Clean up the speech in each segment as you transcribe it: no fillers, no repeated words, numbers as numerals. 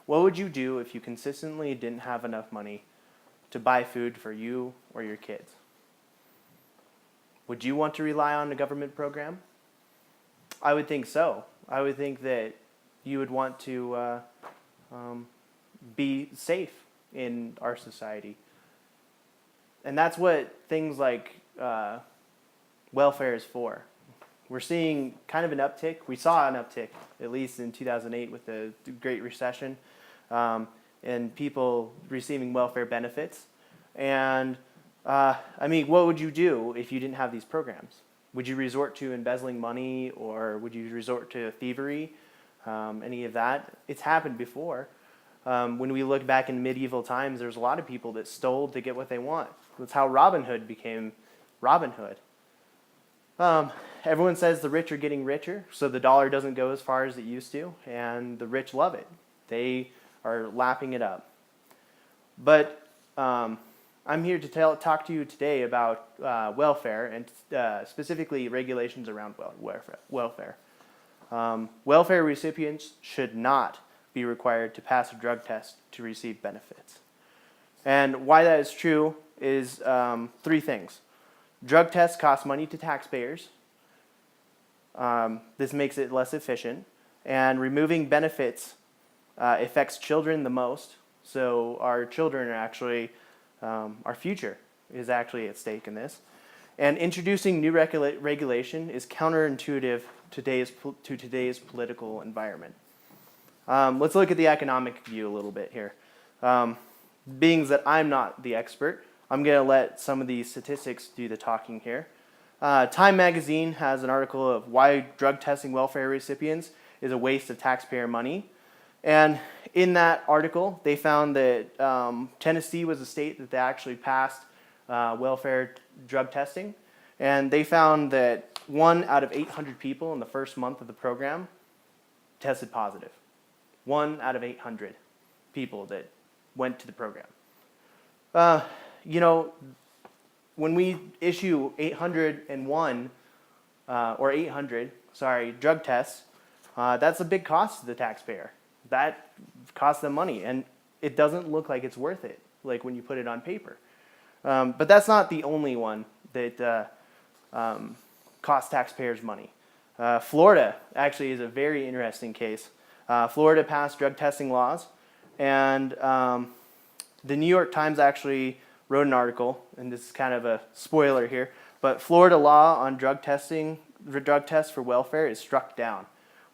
What would you do if you consistently didn't have enough money to buy food for you or your kids? Would you want to rely on a government program? I would think so. I would think that you would want to be safe in our society. And that's what things like welfare is for. We're seeing kind of an uptick. We saw an uptick, at least in 2008 with the Great Recession, and people receiving welfare benefits. And what would you do if you didn't have these programs? Would you resort to embezzling money, or would you resort to thievery? Any of that? It's happened before. When we look back in medieval times, there's a lot of people that stole to get what they want. That's how Robin Hood became Robin Hood. Everyone says the rich are getting richer, so the dollar doesn't go as far as it used to, and the rich love it. They are lapping it up. But I'm here to talk to you today about welfare, and specifically regulations around welfare. Welfare recipients should not be required to pass a drug test to receive benefits. And why that is true is three things. Drug tests cost money to taxpayers. This makes it less efficient. And removing benefits affects children the most. So our children are actually, our future is actually at stake in this. And introducing new regulation is counterintuitive to today's political environment. Let's look at the economic view a little bit here. Being that I'm not the expert, I'm going to let some of these statistics do the talking here. Time magazine has an article of why drug testing welfare recipients is a waste of taxpayer money. And in that article, they found that Tennessee was a state that they actually passed welfare drug testing. And they found that 1 out of 800 people in the first month of the program tested positive. 1 out of 800 people that went to the program. When we issue 800 drug tests, that's a big cost to the taxpayer. That costs them money, and it doesn't look like it's worth it, like when you put it on paper. But that's not the only one that costs taxpayers money. Florida actually is a very interesting case. Florida passed drug testing laws, and the New York Times actually wrote an article, and this is kind of a spoiler here, but Florida law on drug tests for welfare is struck down.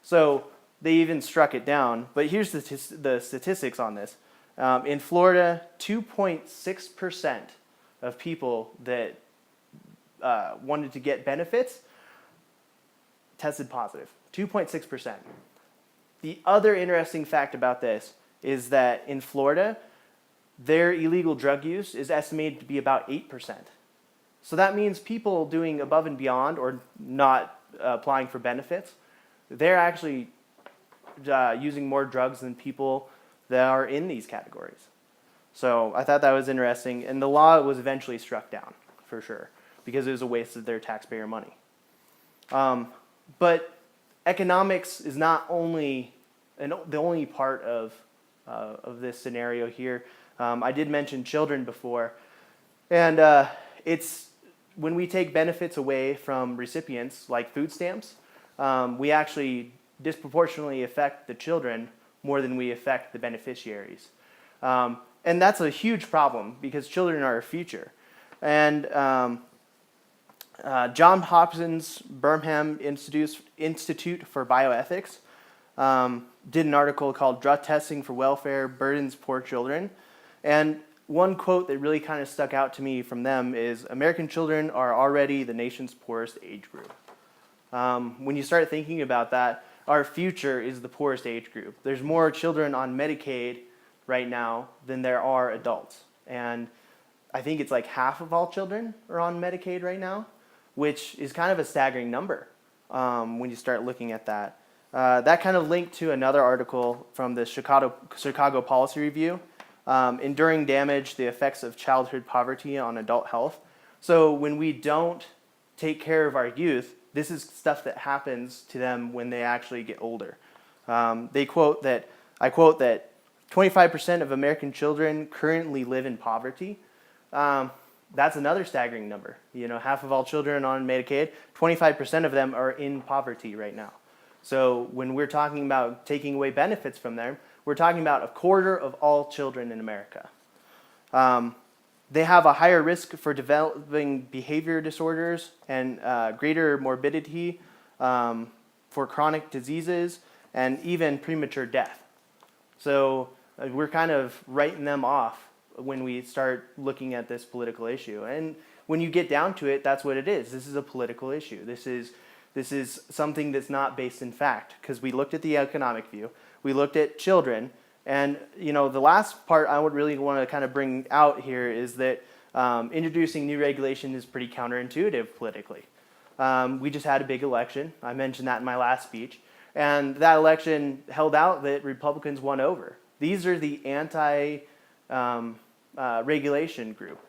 So they even struck it down, but here's the statistics on this. In Florida, 2.6% of people that wanted to get benefits tested positive. 2.6%. The other interesting fact about this is that in Florida, their illegal drug use is estimated to be about 8%. So that means people doing above and beyond or not applying for benefits, they're actually using more drugs than people that are in these categories. So I thought that was interesting, and the law was eventually struck down, for sure, because it was a waste of their taxpayer money. But economics is not only the only part of this scenario here. I did mention children before, and it's when we take benefits away from recipients, like food stamps, we actually disproportionately affect the children more than we affect the beneficiaries. And that's a huge problem because children are our future. And John Hopkins Birmingham Institute for Bioethics did an article called Drug Testing for Welfare Burdens Poor Children. And one quote that really kind of stuck out to me from them is, American children are already the nation's poorest age group. When you start thinking about that, our future is the poorest age group. There's more children on Medicaid right now than there are adults. And I think it's like half of all children are on Medicaid right now, which is kind of a staggering number when you start looking at that. That kind of linked to another article from the Chicago Policy Review, Enduring Damage, the Effects of Childhood Poverty on Adult Health. So when we don't take care of our youth, this is stuff that happens to them when they actually get older. I quote that 25% of American children currently live in poverty. That's another staggering number. Half of all children on Medicaid, 25% of them are in poverty right now. So when we're talking about taking away benefits from them, we're talking about a quarter of all children in America. They have a higher risk for developing behavior disorders and greater morbidity for chronic diseases and even premature death. So we're kind of writing them off when we start looking at this political issue. And when you get down to it, that's what it is. This is a political issue. This is something that's not based in fact, because we looked at the economic view, we looked at children, and the last part I would really want to kind of bring out here is that introducing new regulation is pretty counterintuitive politically. We just had a big election. I mentioned that in my last speech. And that election held out that Republicans won over. These are the anti-regulation group.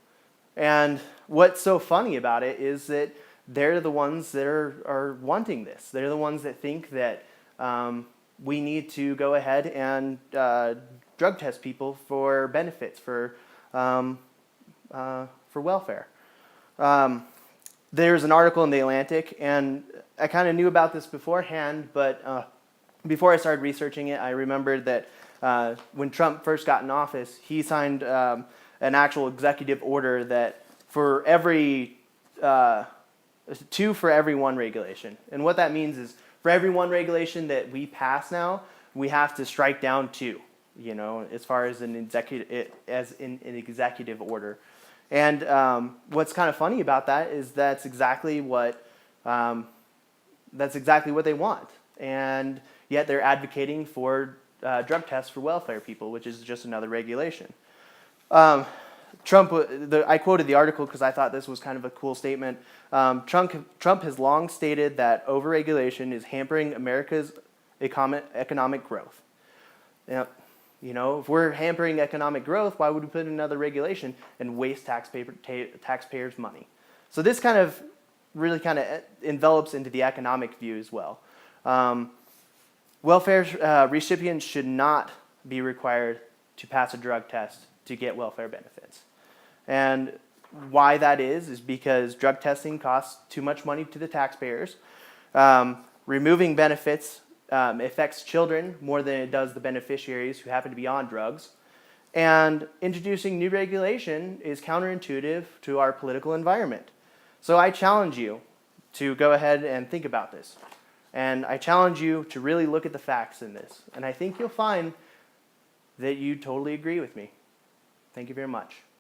And what's so funny about it is that they're the ones that are wanting this. They're the ones that think that we need to go ahead and drug test people for benefits, for welfare. There's an article in The Atlantic, and I kind of knew about this beforehand, but before I started researching it, I remembered that when Trump first got in office, he signed an actual executive order that for every 2 for every 1 regulation. And what that means is for every 1 regulation that we pass now, we have to strike down 2, as far as an executive order. And what's kind of funny about that is that's exactly what they want. And yet they're advocating for drug tests for welfare people, which is just another regulation. I quoted the article because I thought this was kind of a cool statement. Trump has long stated that overregulation is hampering America's economic growth. If we're hampering economic growth, why would we put in another regulation and waste taxpayers' money? So this kind of really kind of envelops into the economic view as well. Welfare recipients should not be required to pass a drug test to get welfare benefits. And why that is because drug testing costs too much money to the taxpayers. Removing benefits affects children more than it does the beneficiaries who happen to be on drugs. And introducing new regulation is counterintuitive to our political environment. So I challenge you to go ahead and think about this. And I challenge you to really look at the facts in this. And I think you'll find that you totally agree with me. Thank you very much.